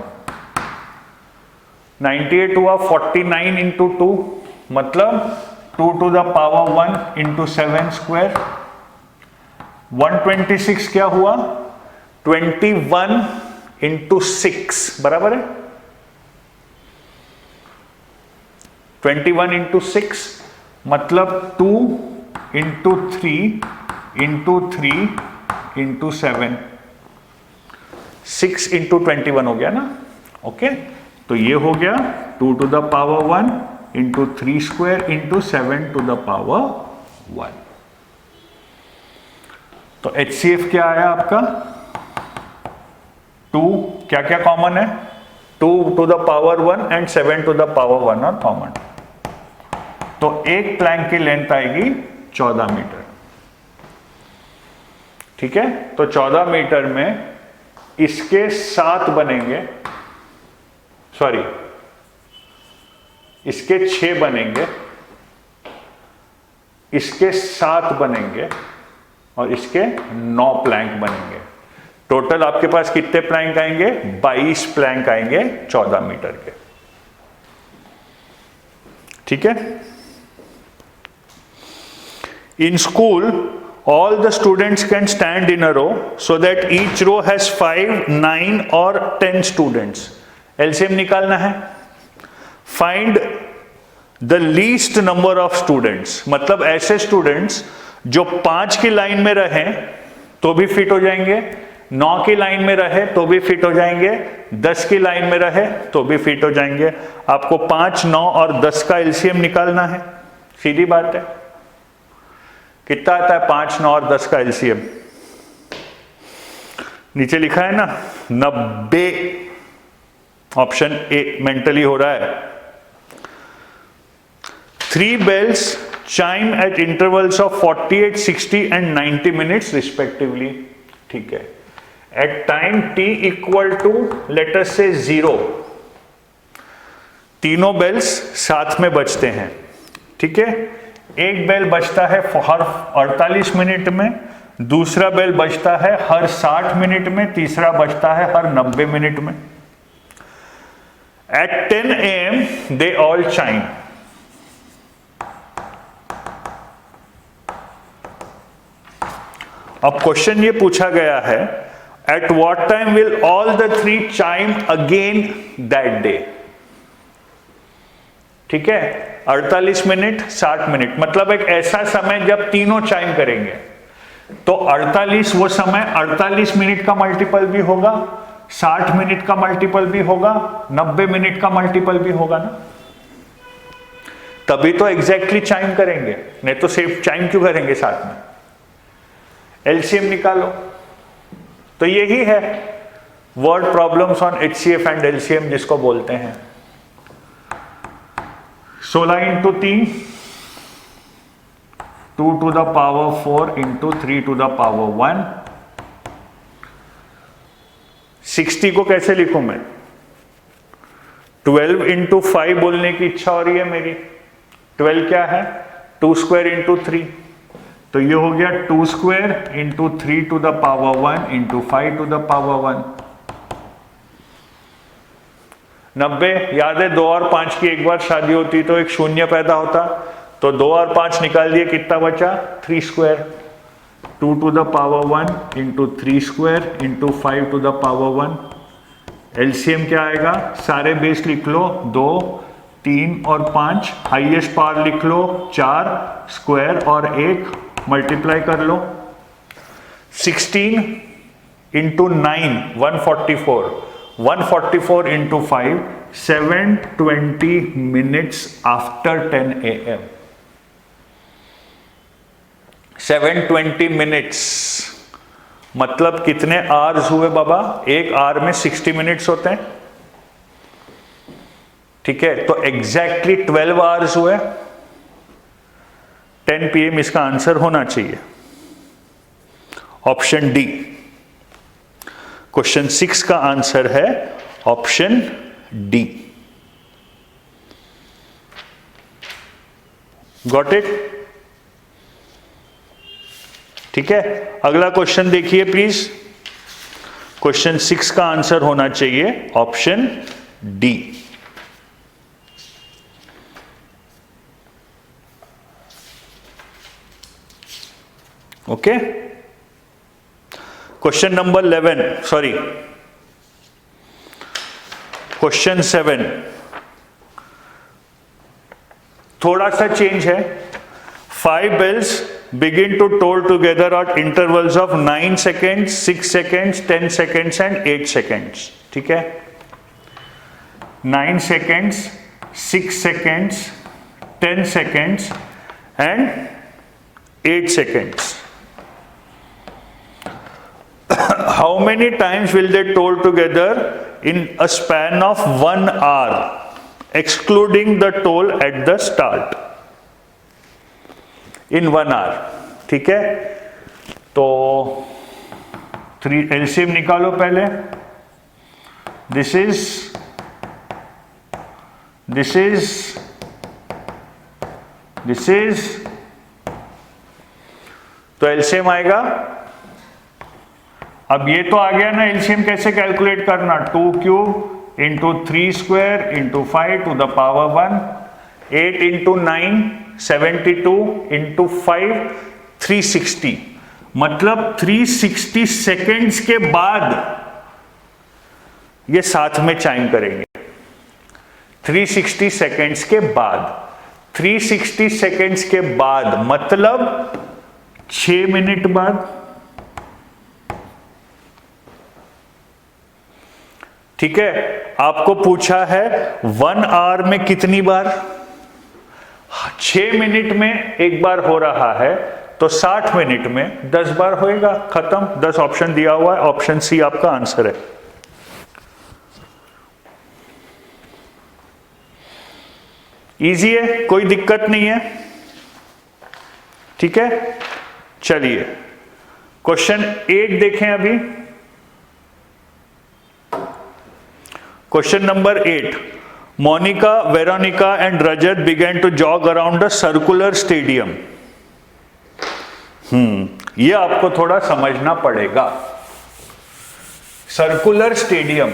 98 हुआ 49 इंटू 2, मतलब 2 to the power 1 into 7 square. 126 क्या हुआ? 21 इंटू 6, बराबर है। 21 इंटू 6 मतलब 2 इंटू 3 इंटू 3 इंटू 7, 6 इंटू 21 हो गया ना। ओके, तो ये हो गया 2 to the power 1 into 3 square into 7 to the power 1। तो HCF क्या आया आपका 2, क्या क्या कॉमन है, 2 to the power 1 and 7 to the power 1 और कॉमन, तो एक प्लैंक की लेंथ आएगी 14 मीटर। ठीक है, तो 14 मीटर में इसके 7 बनेंगे, सॉरी इसके 6 बनेंगे, इसके 7 बनेंगे और इसके 9 प्लैंक बनेंगे। टोटल आपके पास कितने प्लैंक आएंगे, 22 प्लैंक आएंगे 14 मीटर के। ठीक है, in school all the students can stand in a row so that each row has 5, 9 और 10 students। LCM निकालना है। Find the least number of students, मतलब ऐसे स्टूडेंट्स जो 5 की लाइन में रहें तो भी फिट हो जाएंगे, 9 की लाइन में रहे तो भी फिट हो जाएंगे, 10 की लाइन में रहे तो भी फिट हो जाएंगे। आपको 5, 9 और 10 का LCM निकालना है, सीधी बात है। कितना आता है 5, 9 और 10 का LCM? नीचे लिखा है ना 90, ऑप्शन ए मेंटली हो रहा है। 3 bells chime at intervals of 48, 60 and 90 minutes respectively। ठीक है, at time t equal to let us say 0, तीनों बेल्स साथ में बजते हैं। ठीक है, एक बेल बजता है हर 48 मिनट में, दूसरा बेल बजता है हर 60 मिनट में, तीसरा बजता है हर 90 मिनट में। At 10 AM they all chime। अब क्वेश्चन ये पूछा गया है at what time will all the 3 chime again that day। ठीक है, 48 मिनट 60 मिनट मतलब एक ऐसा समय जब तीनों चाइम करेंगे, तो 48 वो समय 48 मिनट का मल्टीपल भी होगा, 60 मिनट का मल्टीपल भी होगा, 90 मिनट का मल्टीपल भी होगा ना, तभी तो एग्जैक्टली चाइम करेंगे, नहीं तो सिर्फ चाइम क्यों करेंगे साथ में। एलसीएम निकालो, तो यही है word problems on HCF and LCM जिसको बोलते हैं। 16 into 3 2 to the power 4 into 3 to the power 1। 60 को कैसे लिखूं मैं, 12 इंटू 5 बोलने की इच्छा हो रही है मेरी। 12 क्या है, 2 स्क्वायर इंटू 3, तो ये हो गया 2 square into 3 to the power 1 into 5 to the power 1। 90 याद है, 2 और 5 की एक बार शादी होती तो एक शून्य पैदा होता, तो 2 और 5 निकाल दिए, कितना बचा 3 square, 2 to the power 1 into 3 square into 5 to the power 1। LCM क्या आएगा, सारे बेस लिख लो, 2, 3 और 5, हाईएस्ट पावर लिख लो 4, स्क्वायर और 1 मल्टीप्लाई कर लो। 16 into 9 144, 144 into 5 720 minutes after 10 AM। 720 minutes मतलब कितने आवर्स हुए बाबा, एक आवर में 60 मिनट्स होते हैं। ठीक है, तो एग्जैक्टली 12 आवर्स हुए। 10 PM इसका आंसर होना चाहिए, ऑप्शन डी। क्वेश्चन 6 का आंसर है ऑप्शन डी। Got it? ठीक है, अगला क्वेश्चन देखिए प्लीज। क्वेश्चन 6 का आंसर होना चाहिए option D. Okay, question number 11, sorry question 7। थोड़ा सा चेंज है। 5 bells begin to toll together at intervals of 9 seconds, 6 seconds, 10 seconds and 8 seconds. ठीक है, 9 seconds, 6 seconds, 10 seconds and 8 seconds. How many times will they toll together in a span of 1 hour, excluding the toll at the start? In 1 hour, ठीक है। तो 3 LCM निकालो पहले। This is तो LCM आएगा। अब ये तो आ गया ना, एलसीएम कैसे कैलकुलेट करना, 2 cube into 3 square into 5 to the power 1, 8 into 9 72 into 5 360, मतलब 360 सेकेंड्स के बाद ये साथ में चाइम करेंगे। 360 सेकेंड्स के बाद, 360 सेकेंड्स के बाद मतलब 6 मिनट बाद। ठीक है, आपको पूछा है 1 आवर में कितनी बार, 6 मिनट में एक बार हो रहा है, तो 60 मिनट में 10 बार होएगा, खत्म। 10 ऑप्शन दिया हुआ है, ऑप्शन सी आपका आंसर है। इजी है, कोई दिक्कत नहीं है। ठीक है, चलिए क्वेश्चन 8 देखें अभी। Question number 8, Monica, Veronica and Rajat began to jog around a circular stadium. ये आपको थोड़ा समझना पड़ेगा। सर्कुलर स्टेडियम,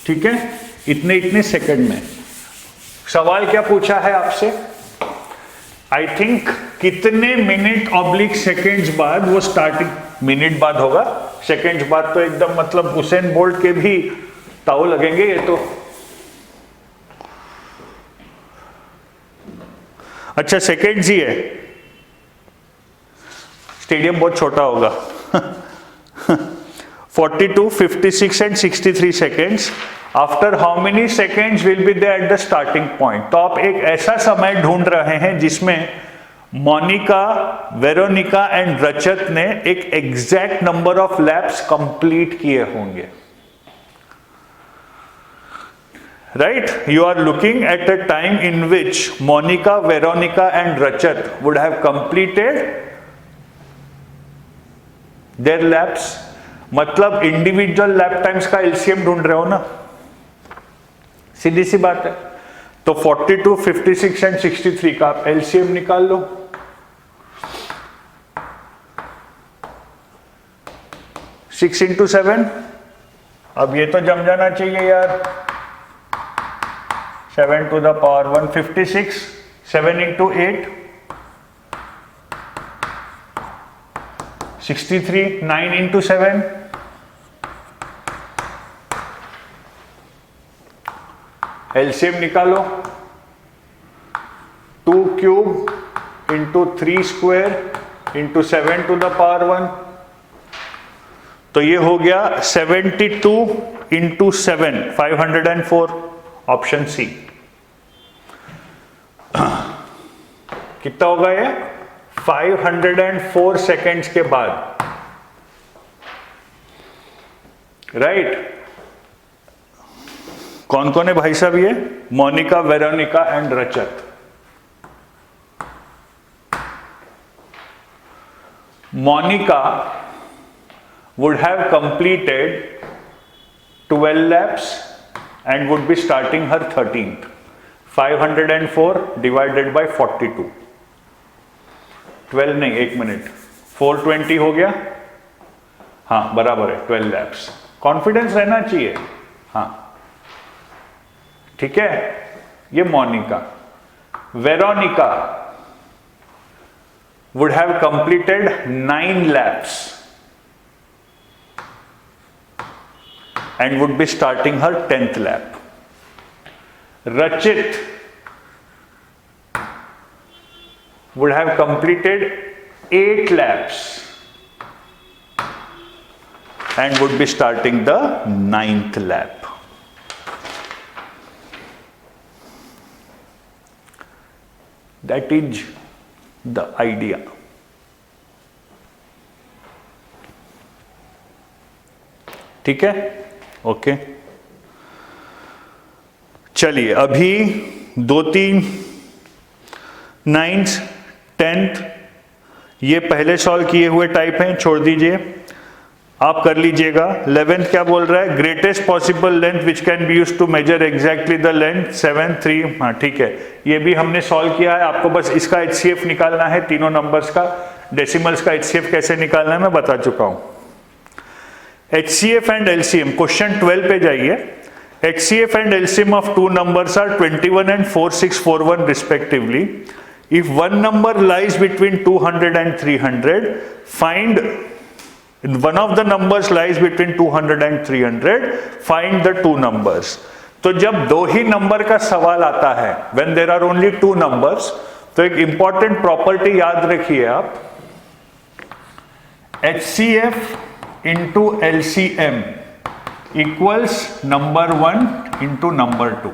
ठीक है, इतने इतने सेकंड में। सवाल क्या पूछा है आपसे, आई थिंक कितने मिनट ऑब्लिक सेकेंड्स बाद वो स्टार्टिंग, मिनट बाद होगा, सेकेंड्स बाद तो एकदम मतलब हुसैन बोल्ट के भी ताऊ लगेंगे ये तो। अच्छा सेकेंड्स ही है, स्टेडियम बहुत छोटा होगा। 42, 56 and 63 seconds. After how many seconds will be there at the starting point. तो आप एक ऐसा समय ढूंढ रहे हैं जिसमें मोनिका, वेरोनिका एंड रचत ने एक exact number of lapse complete किए होंगे। Right? You are looking at a time in which Monica, Veronica and Rachat would have completed their laps. मतलब इंडिविजुअल लैप टाइम्स का एलसीएम ढूंढ रहे हो ना, सीधी सी बात है। तो 42, 56 एंड 63 का आप एलसीएम निकाल लो। सिक्स इंटू 7, अब ये तो जम जाना चाहिए यार। 7 to the power 1, 56, 7 into 8, 63, 9 into 7, LCM निकालो। 2 cube into 3 square into 7 to the power 1, तो ये हो गया 72 इंटू 7, 504, ऑप्शन सी। कितना होगा ये, 504 सेकेंड्स के बाद, राइट। कौन कौन है भाई साहब ये, मोनिका, वेरोनिका एंड रचत। Monika would have completed 12 laps and would be starting her 13th. 504 divided by 42, 12 नहीं, 1 मिनट, 420 हो गया। हाँ बराबर है, 12 लैप्स। कॉन्फिडेंस रहना चाहिए। हाँ ठीक है, ये Monica. Veronica would have completed 9 laps and would be starting her 10th lap. Rachit would have completed 8 laps and would be starting the 9th lap. That is the idea. ठीक है, okay. चलिए अभी 2, 3, 9th, 10th ये पहले solve किए हुए type हैं, छोड़ दीजिए, आप कर लीजिएगा। 11th क्या बोल रहा है? Greatest possible length which can be used to measure exactly the length 7, 3। हाँ ठीक है, ये भी हमने सॉल्व किया है। आपको बस इसका HCF निकालना है, तीनों नंबर्स का। डेसिमल्स का HCF कैसे निकालना है मैं बता चुका हूं। HCF एंड LCM, क्वेश्चन 12 पे जाइए। HCF and LCM of two numbers are 21 and 4641 respectively. If one number lies between 200 and 300, find one of the numbers lies between 200 and 300, find the two numbers. तो जब दो ही number का सवाल आता है, when there are only two numbers, तो एक important property याद रखिए आप, HCF into LCM equals number 1 into number 2.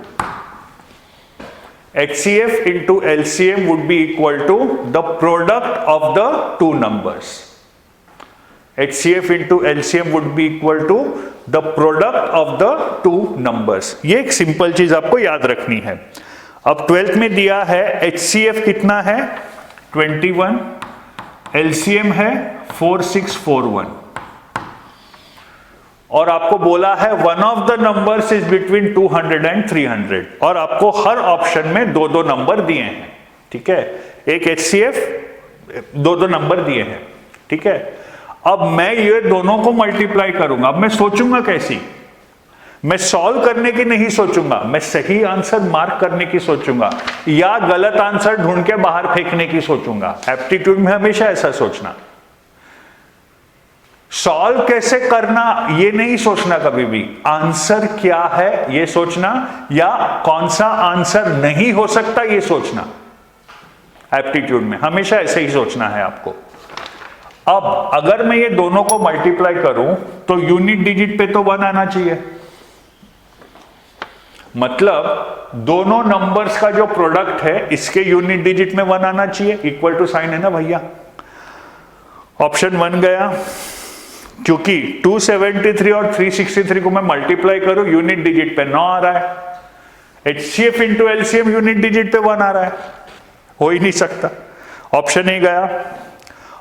HCF into LCM would be equal to the product of the two numbers. HCF into LCM would be equal to the product of the two numbers. ये एक simple चीज आपको याद रखनी है। अब 12th में दिया है HCF कितना है? 21, LCM है 4641 और आपको बोला है one of the numbers is between 200 and 300 और आपको हर ऑप्शन में दो नंबर दिए हैं। ठीक है, एक HCF, दो नंबर दिए हैं। ठीक है, अब मैं ये दोनों को मल्टीप्लाई करूंगा। अब मैं सोचूंगा कैसी? मैं सॉल्व करने की नहीं सोचूंगा, मैं सही आंसर मार्क करने की सोचूंगा या गलत आंसर ढूंढ के बाहर फेंकने की सोचूंगा। एप्टीट्यूड में हमेशा ऐसा सोचना। सॉल्व कैसे करना ये नहीं सोचना कभी भी, आंसर क्या है ये सोचना या कौन सा आंसर नहीं हो सकता ये सोचना। एप्टीट्यूड में हमेशा ऐसे ही सोचना है आपको। अब अगर मैं ये दोनों को मल्टीप्लाई करूं तो यूनिट डिजिट पे तो 1 आना चाहिए, मतलब दोनों नंबर्स का जो प्रोडक्ट है इसके यूनिट डिजिट में 1 आना चाहिए। इक्वल टू साइन है ना भैया। ऑप्शन 1 गया, क्योंकि 273 और 363 को मैं मल्टीप्लाई करूं यूनिट डिजिट पे 9 आ रहा है। HCF into LCM unit digit पे 1 आ रहा है, हो ही नहीं सकता। ऑप्शन A गया।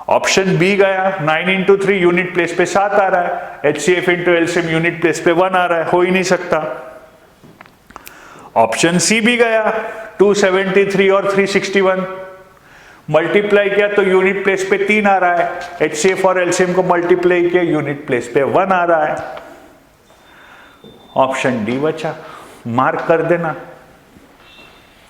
ऑप्शन B गया, 9 इंटू 3 यूनिट प्लेस पे 7 आ रहा है। HCF into LCM unit place पे 1 आ रहा है, हो ही नहीं सकता। ऑप्शन C भी गया, 273 और 361 मल्टीप्लाई किया तो यूनिट प्लेस पे 3 आ रहा है। HCF और LCM को मल्टीप्लाई किया यूनिट प्लेस पे 1 आ रहा है। ऑप्शन D बचा, मार्क कर देना।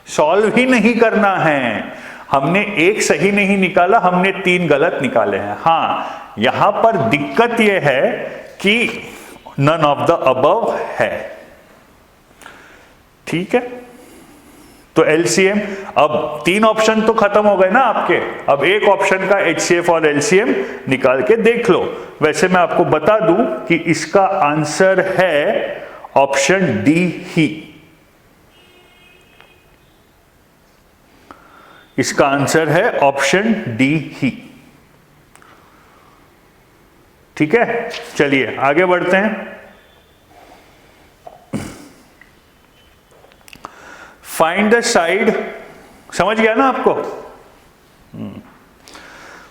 सॉल्व ही नहीं करना है, हमने एक सही नहीं निकाला, हमने 3 गलत निकाले हैं। हाँ, यहां पर दिक्कत यह है कि नन ऑफ द अबव है। ठीक है, तो LCM, अब 3 ऑप्शन तो खत्म हो गए ना आपके। अब एक ऑप्शन का HCF और LCM निकाल के देख लो। वैसे मैं आपको बता दूं कि इसका आंसर है ऑप्शन D ही। इसका आंसर है ऑप्शन D ही। ठीक है, चलिए आगे बढ़ते हैं। फाइंड द साइड, समझ गया ना आपको?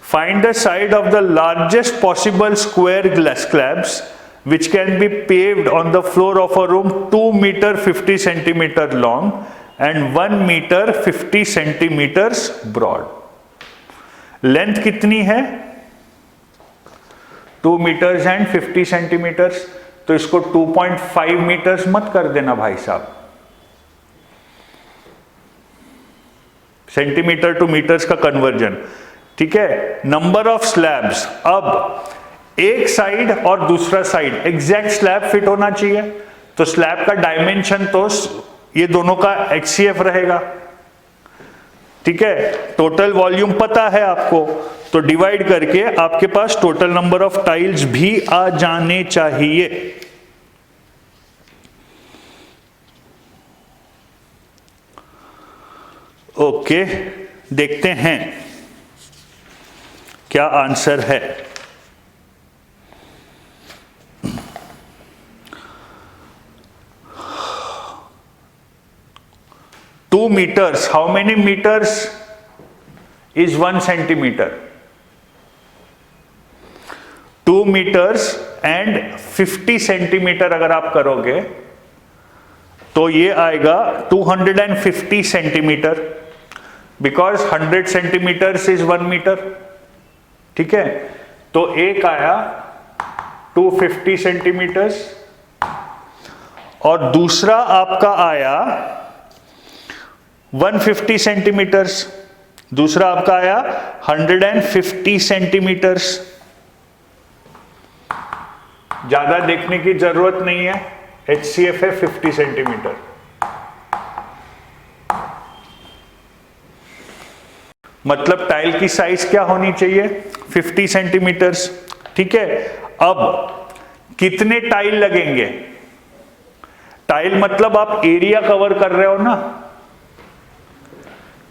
Find the side of the largest possible square glass slabs which can be paved on the floor of a room 2 meter 50 centimeter long and 1 meter 50 centimeters broad. Length कितनी है? 2 meters and 50 centimeters। तो इसको 2.5 meters मत कर देना भाई साहब, centimetre to metres का कन्वर्जन। ठीक है, नंबर ऑफ स्लैब्स, अब एक साइड और दूसरा साइड एग्जैक्ट स्लैब फिट होना चाहिए, तो स्लैब का डायमेंशन तो ये दोनों का HCF रहेगा। ठीक है, टोटल वॉल्यूम पता है आपको, तो डिवाइड करके आपके पास टोटल नंबर ऑफ टाइल्स भी आ जाने चाहिए। ओके, देखते हैं क्या आंसर है। Two metres, how many metres is 1 centimetre? 2 metres and 50 centimetre अगर आप करोगे तो ये आएगा 250 centimetre, because 100 centimetres is 1 metre. ठीक है, तो एक आया 250 सेंटीमीटर्स और दूसरा आपका आया 150 सेंटीमीटर्स, दूसरा आपका आया 150 सेंटीमीटर्स। ज्यादा देखने की जरूरत नहीं है, HCF है 50 सेंटीमीटर। मतलब टाइल की साइज क्या होनी चाहिए? 50 सेंटीमीटर्स। ठीक है, अब कितने टाइल लगेंगे? टाइल मतलब आप एरिया कवर कर रहे हो ना,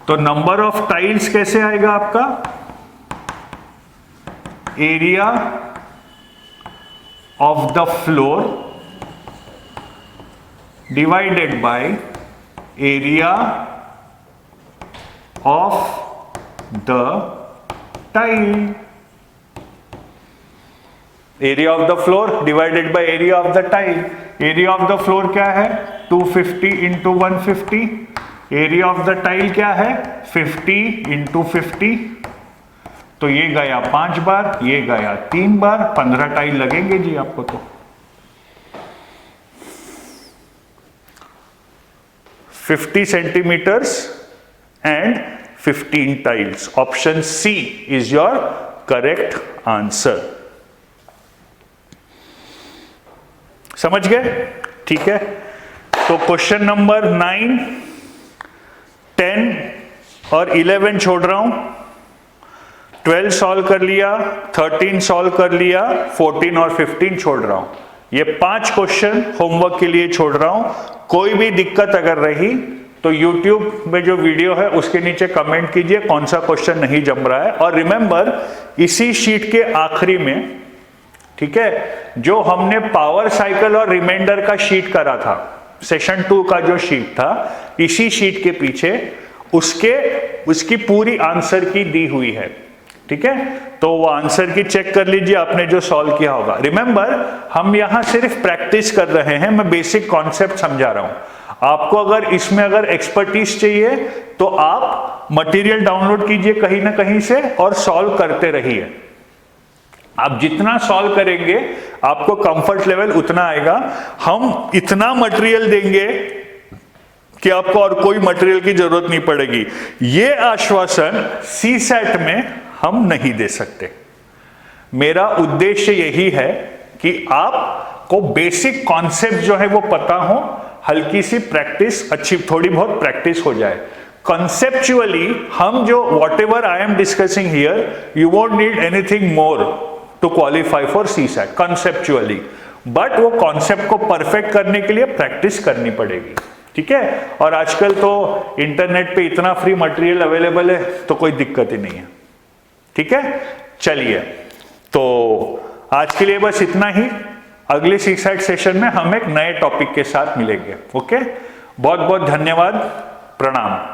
तो नंबर ऑफ टाइल्स कैसे आएगा आपका? Area of the floor divided by area of the tile. Area of the floor divided by area of the tile. Area of the floor क्या है? 250 into 150। Area of the tile क्या है? 50 into 50। तो ये गया 5 बार, ये गया 3 बार, 15 टाइल लगेंगे जी आपको। तो 50 centimetres and 15 tiles. Option C is your correct answer. समझ गए? ठीक है, तो क्वेश्चन नंबर 9, 10 और 11 छोड़ रहा हूं। 12 सॉल्व कर लिया, 13 सॉल्व कर लिया, 14 और 15 छोड़ रहा हूं। ये 5 क्वेश्चन होमवर्क के लिए छोड़ रहा हूं। कोई भी दिक्कत अगर रही तो YouTube में जो वीडियो है उसके नीचे कमेंट कीजिए कौन सा क्वेश्चन नहीं जम रहा है। और रिमेंबर, इसी शीट के आखिरी में, ठीक है, जो हमने पावर साइकिल और रिमाइंडर का शीट करा था, सेशन 2 का जो शीट था, इसी शीट के पीछे उसकी पूरी आंसर की दी हुई है। ठीक है, तो वो आंसर की चेक कर लीजिए आपने जो सॉल्व किया होगा। रिमेंबर, हम यहां सिर्फ प्रैक्टिस कर रहे हैं, मैं बेसिक कॉन्सेप्ट समझा रहा हूं। आपको अगर इसमें अगर एक्सपर्टीज चाहिए तो आप मटेरियल डाउनलोड कीजिए कहीं ना कहीं से और सॉल्व करते रहिए। आप जितना सॉल्व करेंगे आपको कंफर्ट लेवल उतना आएगा। हम इतना मटेरियल देंगे कि आपको और कोई मटेरियल की जरूरत नहीं पड़ेगी। ये आश्वासन सीसैट में हम नहीं दे सकते। मेरा उद्देश्य यही है कि आपको बेसिक कॉन्सेप्ट जो है वो पता हो, हल्की सी प्रैक्टिस, अच्छी थोड़ी बहुत प्रैक्टिस हो जाए। कंसेप्चुअली हम जो whatever I am discussing here, you won't need anything more to qualify for CSAT conceptually, but वो कॉन्सेप्ट को परफेक्ट करने के लिए प्रैक्टिस करनी पड़ेगी। ठीक है, और आजकल तो इंटरनेट पे इतना फ्री मटेरियल अवेलेबल है तो कोई दिक्कत ही नहीं है। ठीक है, चलिए, तो आज के लिए बस इतना ही। अगले CSAT सेशन में हम एक नए टॉपिक के साथ मिलेंगे। ओके, बहुत बहुत धन्यवाद, प्रणाम।